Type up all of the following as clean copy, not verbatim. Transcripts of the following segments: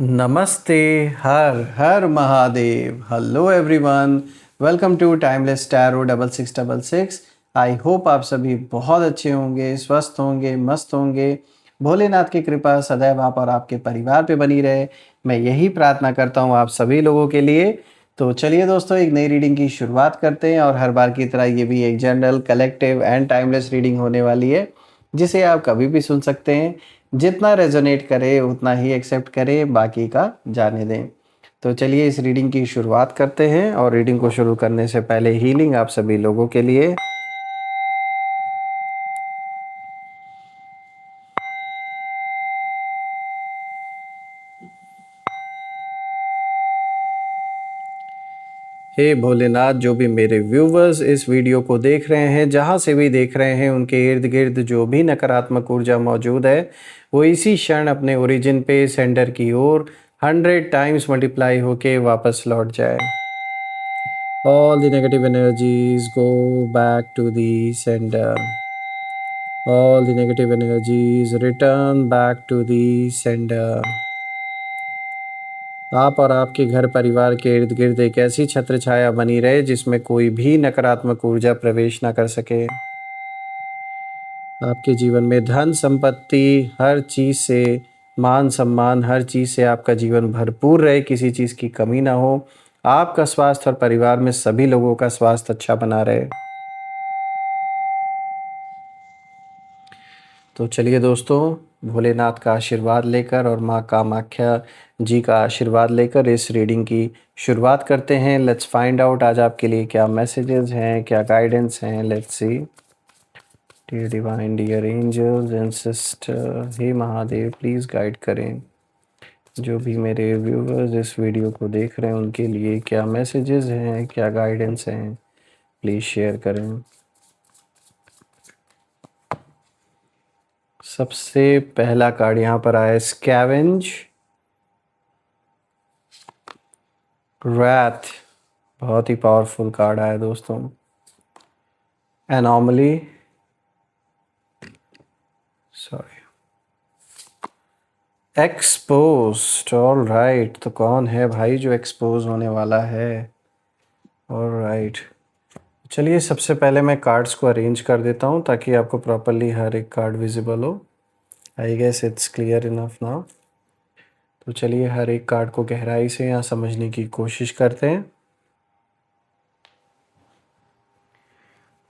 नमस्ते। हर हर Mahadev. Hello everyone, welcome to timeless tarot 6666। I hope आप सभी बहुत अच्छे होंगे, स्वस्थ होंगे, मस्त होंगे। भोलेनाथ की कृपा सदैव आप और आपके परिवार पे बनी रहे, मैं यही प्रार्थना करता हूँ आप सभी लोगों के लिए। तो चलिए दोस्तों, एक नई रीडिंग की शुरुआत करते हैं और हर बार की तरह ये भी एक general, collective and timeless reading होने वाली है, जिसे आप कभी भी सुन सकते हैं। जितना रेजोनेट करे उतना ही एक्सेप्ट करें, बाकी का जाने दें। तो चलिए इस रीडिंग की शुरुआत करते हैं और रीडिंग को शुरू करने से पहले हीलिंग आप सभी लोगों के लिए। हे भोलेनाथ, जो भी मेरे व्यूवर्स इस वीडियो को देख रहे हैं, जहाँ से भी देख रहे हैं, उनके इर्द गिर्द जो भी नकारात्मक ऊर्जा मौजूद है वो इसी क्षण अपने ओरिजिन पे सेंटर की ओर 100 टाइम्स मल्टीप्लाई होके वापस लौट जाए। All the negative energies go back to the sender. All the negative energies return back to the sender. आप और आपके घर परिवार के इर्द गिर्द एक ऐसी छत्र छाया बनी रहे जिसमें कोई भी नकारात्मक ऊर्जा प्रवेश ना कर सके। आपके जीवन में धन संपत्ति, हर चीज़ से मान सम्मान, हर चीज़ से आपका जीवन भरपूर रहे, किसी चीज़ की कमी ना हो। आपका स्वास्थ्य और परिवार में सभी लोगों का स्वास्थ्य अच्छा बना रहे। तो चलिए दोस्तों, भोलेनाथ का आशीर्वाद लेकर और माँ कामाख्या जी का आशीर्वाद लेकर इस रीडिंग की शुरुआत करते हैं। लेट्स फाइंड आउट आज आपके लिए क्या मैसेजेस हैं, क्या गाइडेंस हैं। Let's see. Dear divine, dear angels and sister, हे महादेव, प्लीज़ गाइड करें जो भी मेरे व्यूवर्स इस वीडियो को देख रहे हैं उनके लिए क्या मैसेजेस हैं, क्या गाइडेंस हैं, प्लीज़ शेयर करें। सबसे पहला कार्ड यहाँ पर आया स्कैवेंज रैथ। बहुत ही पावरफुल कार्ड आया दोस्तों। Anomaly, sorry, exposed. All right, तो कौन है भाई जो एक्सपोज होने वाला है? ऑल राइट, चलिए सबसे पहले मैं कार्ड्स को अरेंज कर देता हूँ ताकि आपको प्रॉपरली हर एक कार्ड विजिबल हो। I guess it's clear enough now. तो चलिए हर एक कार्ड को गहराई से यहाँ समझने की कोशिश करते हैं।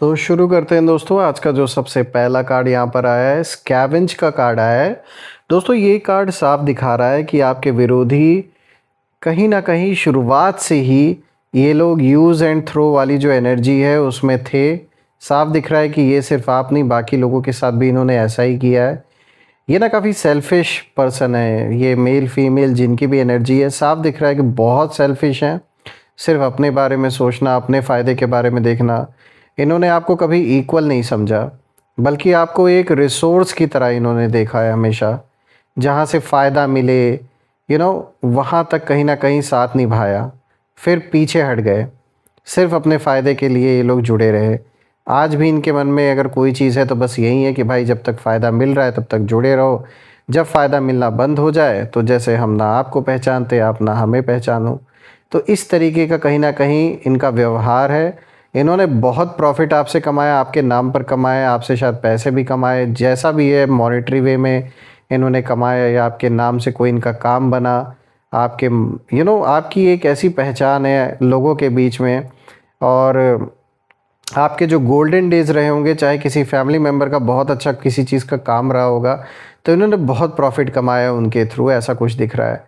तो शुरू करते हैं दोस्तों। आज का जो सबसे पहला कार्ड यहाँ पर आया है, स्कैवेंज का कार्ड आया है। दोस्तों ये कार्ड साफ दिखा रहा है कि आपके विरोधी कहीं ना कहीं शुरुआत से ही ये लोग यूज़ एंड थ्रो वाली जो एनर्जी है उसमें थे। साफ दिख रहा है कि ये सिर्फ आप नहीं, बाकी लोगों के साथ भी इन्होंने ऐसा ही किया है। ये ना काफ़ी सेल्फिश पर्सन है, ये मेल फीमेल जिनकी भी एनर्जी है, साफ दिख रहा है कि बहुत सेल्फिश हैं। सिर्फ अपने बारे में सोचना, अपने फ़ायदे के बारे में देखना। इन्होंने आपको कभी इक्वल नहीं समझा, बल्कि आपको एक रिसोर्स की तरह इन्होंने देखा है हमेशा। जहाँ से फ़ायदा मिले वहाँ तक कहीं ना कहीं साथ निभाया, फिर पीछे हट गए। सिर्फ अपने फ़ायदे के लिए ये लोग जुड़े रहे। आज भी इनके मन में अगर कोई चीज़ है तो बस यही है कि भाई जब तक फ़ायदा मिल रहा है तब तक जुड़े रहो। जब फ़ायदा मिलना बंद हो जाए तो जैसे हम ना आपको पहचानते, आप ना हमें पहचानो। तो इस तरीके का कहीं ना कहीं इनका व्यवहार है। इन्होंने बहुत प्रॉफिट आपसे कमाया, आपके नाम पर कमाया, आपसे शायद पैसे भी कमाए, जैसा भी है मॉनेटरी वे में इन्होंने कमाया, या आपके नाम से कोई इनका काम बना। आपके आपकी एक ऐसी पहचान है लोगों के बीच में। और आपके जो गोल्डन डेज रहे होंगे, चाहे किसी फैमिली मेम्बर का बहुत अच्छा किसी चीज़ का काम रहा होगा, तो इन्होंने बहुत प्रॉफिट कमाया उनके थ्रू, ऐसा कुछ दिख रहा है।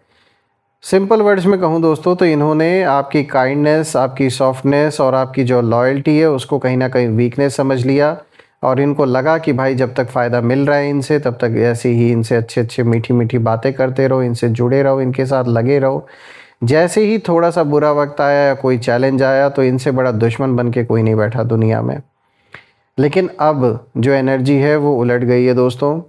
सिंपल वर्ड्स में कहूँ दोस्तों तो इन्होंने आपकी काइंडनेस, आपकी सॉफ्टनेस और आपकी जो लॉयल्टी है उसको कहीं ना कहीं वीकनेस समझ लिया। और इनको लगा कि भाई जब तक फ़ायदा मिल रहा है इनसे, तब तक ऐसे ही इनसे अच्छे अच्छे मीठी मीठी बातें करते रहो, इनसे जुड़े रहो, इनके साथ लगे रहो। जैसे ही थोड़ा सा बुरा वक्त आया या कोई चैलेंज आया तो इनसे बड़ा दुश्मन बन के कोई नहीं बैठा दुनिया में। लेकिन अब जो एनर्जी है वो उलट गई है दोस्तों।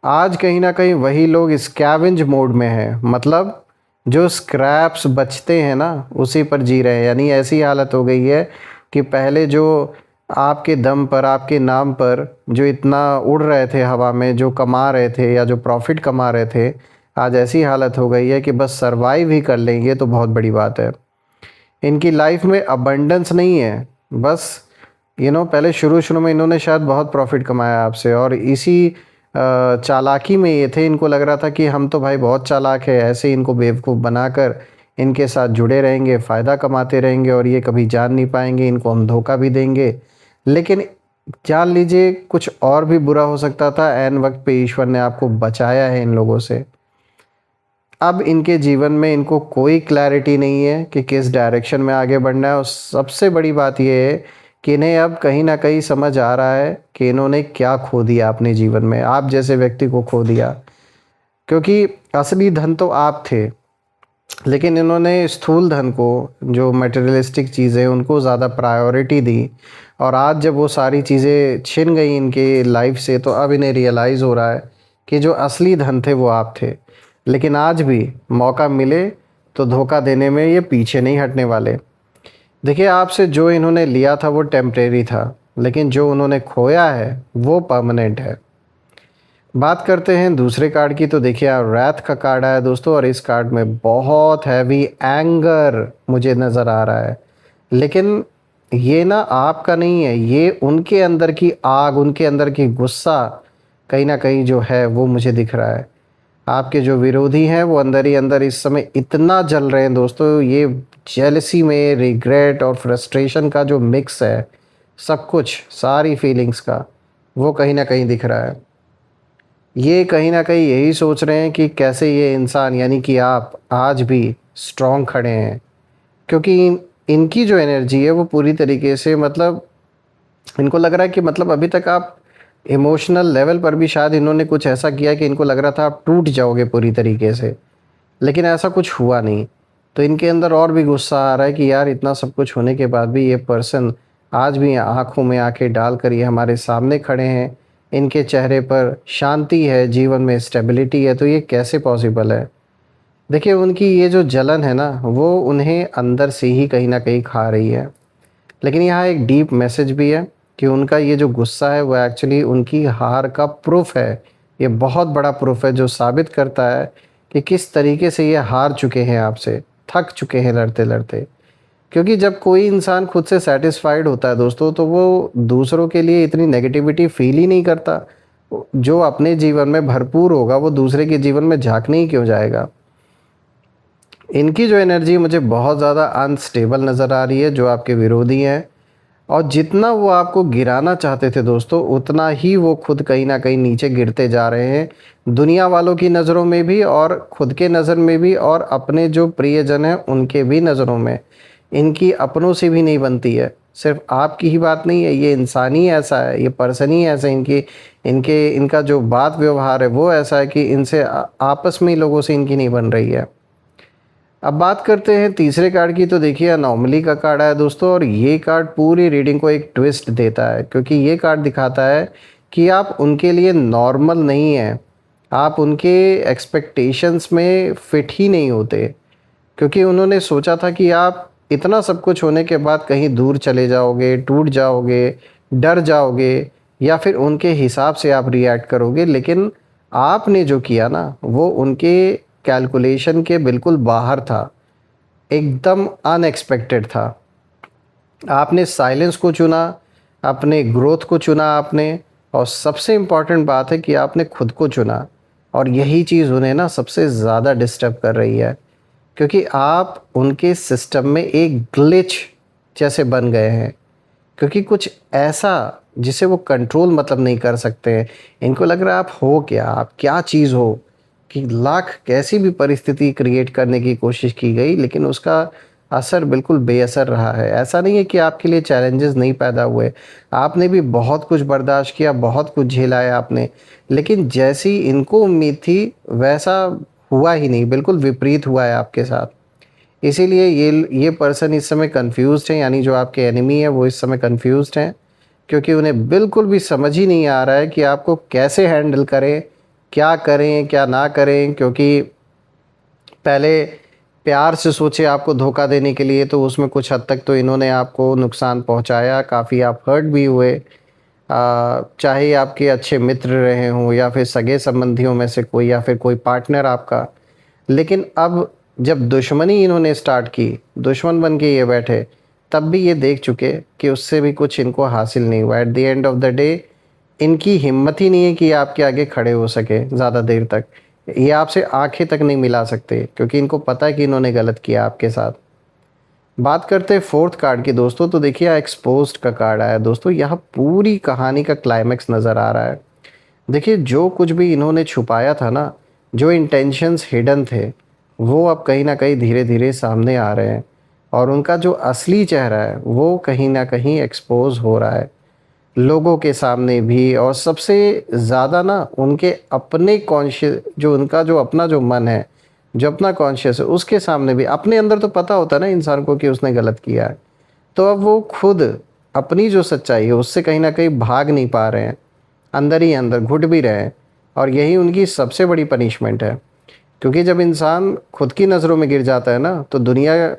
आज कहीं ना कहीं वही लोग स्कैवेंज मोड में हैं, मतलब जो स्क्रैप्स बचते हैं ना उसी पर जी रहे हैं। यानी ऐसी हालत हो गई है कि पहले जो आपके दम पर, आपके नाम पर जो इतना उड़ रहे थे हवा में, जो कमा रहे थे या जो प्रॉफिट कमा रहे थे, आज ऐसी हालत हो गई है कि बस सर्वाइव ही कर लेंगे तो बहुत बड़ी बात है। इनकी लाइफ में अबंडेंस नहीं है, बस पहले शुरू शुरू में इन्होंने शायद बहुत प्रॉफिट कमाया आपसे, और इसी चालाकी में ये थे। इनको लग रहा था कि हम तो भाई बहुत चालाक है, ऐसे इनको बेवकूफ़ बनाकर इनके साथ जुड़े रहेंगे, फ़ायदा कमाते रहेंगे और ये कभी जान नहीं पाएंगे, इनको हम धोखा भी देंगे। लेकिन जान लीजिए कुछ और भी बुरा हो सकता था। ऐन वक्त पे ईश्वर ने आपको बचाया है इन लोगों से। अब इनके जीवन में इनको कोई क्लैरिटी नहीं है कि किस डायरेक्शन में आगे बढ़ना है, और सबसे बड़ी बात यह है कि इन्हें अब कहीं ना कहीं समझ आ रहा है कि इन्होंने क्या खो दिया अपने जीवन में, आप जैसे व्यक्ति को खो दिया। क्योंकि असली धन तो आप थे, लेकिन इन्होंने स्थूल धन को, जो मटेरियलिस्टिक चीज़ें, उनको ज़्यादा प्रायोरिटी दी। और आज जब वो सारी चीज़ें छिन गई इनके लाइफ से, तो अब इन्हें रियलाइज़ हो रहा है कि जो असली धन थे वो आप थे। लेकिन आज भी मौका मिले तो धोखा देने में ये पीछे नहीं हटने वाले। देखिए, आपसे जो इन्होंने लिया था वो टेम्परेरी था, लेकिन जो उन्होंने खोया है वो परमानेंट है। बात करते हैं दूसरे कार्ड की, तो देखिए रैथ का कार्ड आया दोस्तों, और इस कार्ड में बहुत हैवी एंगर मुझे नज़र आ रहा है। लेकिन ये ना आपका नहीं है, ये उनके अंदर की आग, उनके अंदर की गुस्सा कहीं ना कहीं जो है वो मुझे दिख रहा है। आपके जो विरोधी हैं वो अंदर ही अंदर इस समय इतना जल रहे हैं दोस्तों। ये जेलसी में रिग्रेट और फ्रस्ट्रेशन का जो मिक्स है, सब कुछ, सारी फीलिंग्स का, वो कहीं ना कहीं दिख रहा है। ये कहीं ना कहीं यही सोच रहे हैं कि कैसे ये इंसान, यानी कि आप, आज भी स्ट्रॉन्ग खड़े हैं। क्योंकि इनकी जो एनर्जी है वो पूरी तरीके से, मतलब इनको लग रहा है कि मतलब अभी तक आप इमोशनल लेवल पर भी शायद इन्होंने कुछ ऐसा किया कि इनको लग रहा था आप टूट जाओगे पूरी तरीके से, लेकिन ऐसा कुछ हुआ नहीं। तो इनके अंदर और भी गुस्सा आ रहा है कि यार इतना सब कुछ होने के बाद भी ये पर्सन आज भी आंखों में आंखें डाल कर ये हमारे सामने खड़े हैं, इनके चेहरे पर शांति है, जीवन में स्टेबिलिटी है, तो ये कैसे पॉसिबल है। देखिए, उनकी ये जो जलन है ना, वो उन्हें अंदर से ही कहीं ना कहीं खा रही है। लेकिन यहाँ एक डीप मैसेज भी है कि उनका ये जो गुस्सा है वो एक्चुअली उनकी हार का प्रूफ है। ये बहुत बड़ा प्रूफ है जो साबित करता है कि किस तरीके से ये हार चुके हैं आपसे, थक चुके हैं लड़ते लड़ते। क्योंकि जब कोई इंसान खुद से सेटिस्फाइड होता है दोस्तों, तो वो दूसरों के लिए इतनी नेगेटिविटी फील ही नहीं करता। जो अपने जीवन में भरपूर होगा वो दूसरे के जीवन में झांकने ही क्यों जाएगा। इनकी जो एनर्जी मुझे बहुत ज़्यादा अनस्टेबल नज़र आ रही है, जो आपके विरोधी हैं। और जितना वो आपको गिराना चाहते थे दोस्तों, उतना ही वो खुद कहीं ना कहीं नीचे गिरते जा रहे हैं, दुनिया वालों की नज़रों में भी और खुद के नज़र में भी, और अपने जो प्रियजन हैं उनके भी नज़रों में। इनकी अपनों से भी नहीं बनती है। सिर्फ आपकी ही बात नहीं है, ये इंसान ही ऐसा है, ये पर्सन ही ऐसा है। इनका जो बात व्यवहार है वो ऐसा है कि इनसे आपस में ही लोगों से इनकी नहीं बन रही है। अब बात करते हैं तीसरे कार्ड की, तो देखिए अनोमली का कार्ड है दोस्तों, और ये कार्ड पूरी रीडिंग को एक ट्विस्ट देता है। क्योंकि ये कार्ड दिखाता है कि आप उनके लिए नॉर्मल नहीं हैं, आप उनके एक्सपेक्टेशंस में फिट ही नहीं होते। क्योंकि उन्होंने सोचा था कि आप इतना सब कुछ होने के बाद कहीं दूर चले जाओगे, टूट जाओगे, डर जाओगे, या फिर उनके हिसाब से आप रिएक्ट करोगे। लेकिन आपने जो किया ना, वो उनके कैलकुलेशन के बिल्कुल बाहर था, एकदम अनएक्सपेक्टेड था। आपने साइलेंस को चुना, अपने ग्रोथ को चुना आपने, और सबसे इम्पॉर्टेंट बात है कि आपने खुद को चुना। और यही चीज़ उन्हें ना सबसे ज़्यादा डिस्टर्ब कर रही है। क्योंकि आप उनके सिस्टम में एक ग्लिच जैसे बन गए हैं। क्योंकि कुछ ऐसा जिसे वो कंट्रोल मतलब नहीं कर सकते हैं। इनको लग रहा है आप हो क्या, आप क्या चीज़ हो, कि लाख कैसी भी परिस्थिति क्रिएट करने की कोशिश की गई, लेकिन उसका असर बिल्कुल बेअसर रहा है। ऐसा नहीं है कि आपके लिए चैलेंजेस नहीं पैदा हुए, आपने भी बहुत कुछ बर्दाश्त किया, बहुत कुछ झेला है आपने। लेकिन जैसी इनको उम्मीद थी वैसा हुआ ही नहीं, बिल्कुल विपरीत हुआ है आपके साथ। इसीलिए ये पर्सन इस समय कंफ्यूज्ड है, यानी जो आपके एनिमी है वो इस समय कंफ्यूज्ड हैं। क्योंकि उन्हें बिल्कुल भी समझ ही नहीं आ रहा है कि आपको कैसे हैंडल करें, क्या करें क्या ना करें। क्योंकि पहले प्यार से सोचे आपको धोखा देने के लिए, तो उसमें कुछ हद तक तो इन्होंने आपको नुकसान पहुंचाया, काफ़ी आप हर्ट भी हुए। चाहे आपके अच्छे मित्र रहे हों, या फिर सगे संबंधियों में से कोई, या फिर कोई पार्टनर आपका, लेकिन अब जब दुश्मनी इन्होंने स्टार्ट की, दुश्मन बन के ये बैठे, तब भी ये देख चुके कि उससे भी कुछ इनको हासिल नहीं हुआ। At the end of the day इनकी हिम्मत ही नहीं है कि ये आपके आगे खड़े हो सके ज़्यादा देर तक। ये आपसे आंखें तक नहीं मिला सकते, क्योंकि इनको पता है कि इन्होंने गलत किया आपके साथ। बात करते हैं फोर्थ कार्ड की दोस्तों, तो देखिए एक्सपोज्ड का कार्ड आया दोस्तों। यहाँ पूरी कहानी का क्लाइमैक्स नज़र आ रहा है। देखिए जो कुछ भी इन्होंने छुपाया था ना, जो इंटेंशंस हिडन थे, वो अब कहीं ना कहीं धीरे धीरे सामने आ रहे हैं, और उनका जो असली चेहरा है वो कहीं ना कहीं एक्सपोज हो रहा है लोगों के सामने भी। और सबसे ज़्यादा ना उनके अपने कॉन्शियस, जो उनका जो अपना जो मन है, जो अपना कॉन्शियस है, उसके सामने भी। अपने अंदर तो पता होता है ना इंसान को कि उसने गलत किया है, तो अब वो खुद अपनी जो सच्चाई है उससे कहीं ना कहीं भाग नहीं पा रहे हैं, अंदर ही अंदर घुट भी रहे हैं। और यही उनकी सबसे बड़ी पनिशमेंट है, क्योंकि जब इंसान खुद की नज़रों में गिर जाता है ना, तो दुनिया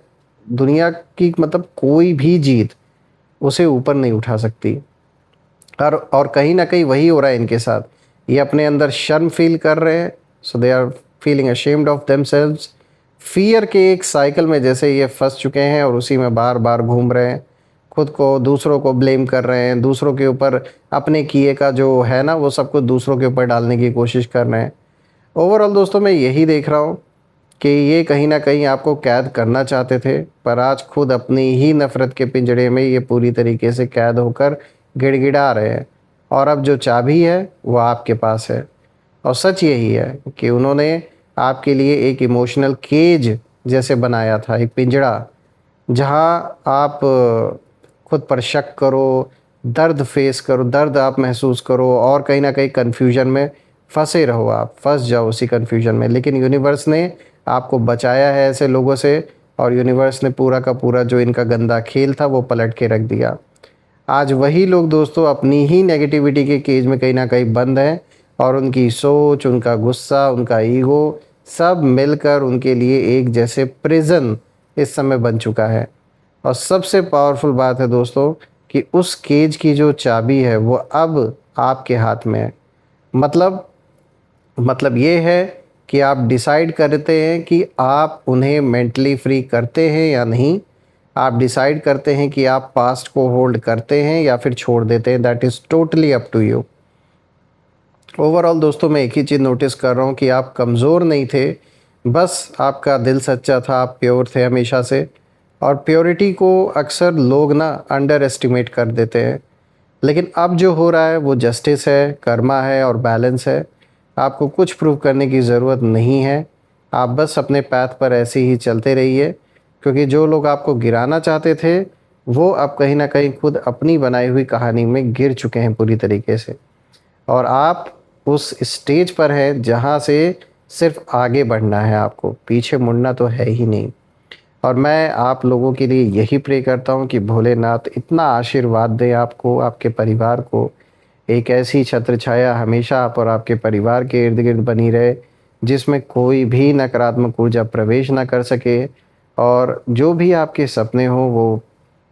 दुनिया की मतलब कोई भी जीत उसे ऊपर नहीं उठा सकती। और कहीं ना कहीं वही हो रहा है इनके साथ। ये अपने अंदर शर्म फील कर रहे हैं, so they are feeling ashamed of themselves. Fear के एक साइकिल में जैसे ये फंस चुके हैं, और उसी में बार बार घूम रहे हैं। खुद को, दूसरों को ब्लेम कर रहे हैं, दूसरों के ऊपर अपने किए का जो है ना वो सब कुछ दूसरों के ऊपर डालने की कोशिश कर रहे हैं। ओवरऑल दोस्तों मैं यही देख रहा हूँ कि ये कहीं ना कहीं आपको कैद करना चाहते थे, पर आज खुद अपनी ही नफ़रत के पिंजड़े में ये पूरी तरीके से कैद होकर गिड़गिड़ा रहे हैं। और अब जो चाबी है वो आपके पास है। और सच यही है कि उन्होंने आपके लिए एक इमोशनल केज जैसे बनाया था, एक पिंजड़ा, जहाँ आप खुद पर शक करो, दर्द फेस करो, दर्द आप महसूस करो, और कहीं ना कहीं कन्फ्यूजन में फंसे रहो, आप फंस जाओ उसी कन्फ्यूजन में। लेकिन यूनिवर्स ने आपको बचाया है ऐसे लोगों से, और यूनिवर्स ने पूरा का पूरा जो इनका गंदा खेल था वो पलट के रख दिया। आज वही लोग दोस्तों अपनी ही नेगेटिविटी के केज में कहीं ना कहीं बंद हैं, और उनकी सोच, उनका गुस्सा, उनका ईगो सब मिलकर उनके लिए एक जैसे प्रिजन इस समय बन चुका है। और सबसे पावरफुल बात है दोस्तों कि उस केज की जो चाबी है वो अब आपके हाथ में है। मतलब ये है कि आप डिसाइड करते हैं कि आप उन्हें मेंटली फ्री करते हैं या नहीं। आप डिसाइड करते हैं कि आप पास्ट को होल्ड करते हैं या फिर छोड़ देते हैं। That is totally up to you. Overall दोस्तों मैं एक ही चीज़ नोटिस कर रहा हूँ कि आप कमज़ोर नहीं थे, बस आपका दिल सच्चा था, आप प्योर थे हमेशा से। और प्योरिटी को अक्सर लोग ना अंडर एस्टिमेट कर देते हैं। लेकिन अब जो हो रहा है वो जस्टिस है, कर्मा है और बैलेंस है। आपको कुछ प्रूव करने की ज़रूरत नहीं है, आप बस अपने पैथ पर ऐसे ही चलते रहिए, क्योंकि जो लोग आपको गिराना चाहते थे वो अब कहीं ना कहीं खुद अपनी बनाई हुई कहानी में गिर चुके हैं पूरी तरीके से। और आप उस स्टेज पर हैं जहाँ से सिर्फ आगे बढ़ना है, आपको पीछे मुड़ना तो है ही नहीं। और मैं आप लोगों के लिए यही प्रे करता हूँ कि भोलेनाथ इतना आशीर्वाद दें आपको, आपके परिवार को। एक ऐसी छत्र छाया हमेशा आप और आपके परिवार के इर्द गिर्द बनी रहे, जिसमें कोई भी नकारात्मक ऊर्जा प्रवेश ना कर सके, और जो भी आपके सपने हों वो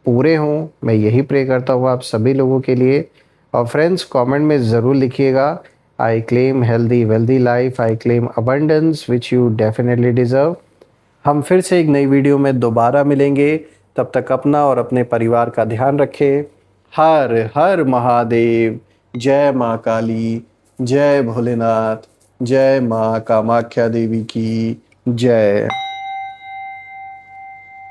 पूरे हों। मैं यही प्रे करता हूँ आप सभी लोगों के लिए। और फ्रेंड्स कमेंट में ज़रूर लिखिएगा, I claim healthy wealthy life, I claim abundance which you definitely deserve. हम फिर से एक नई वीडियो में दोबारा मिलेंगे। तब तक अपना और अपने परिवार का ध्यान रखें। हर हर महादेव। जय माँ काली, जय भोलेनाथ, जय माँ कामाख्या देवी की जय।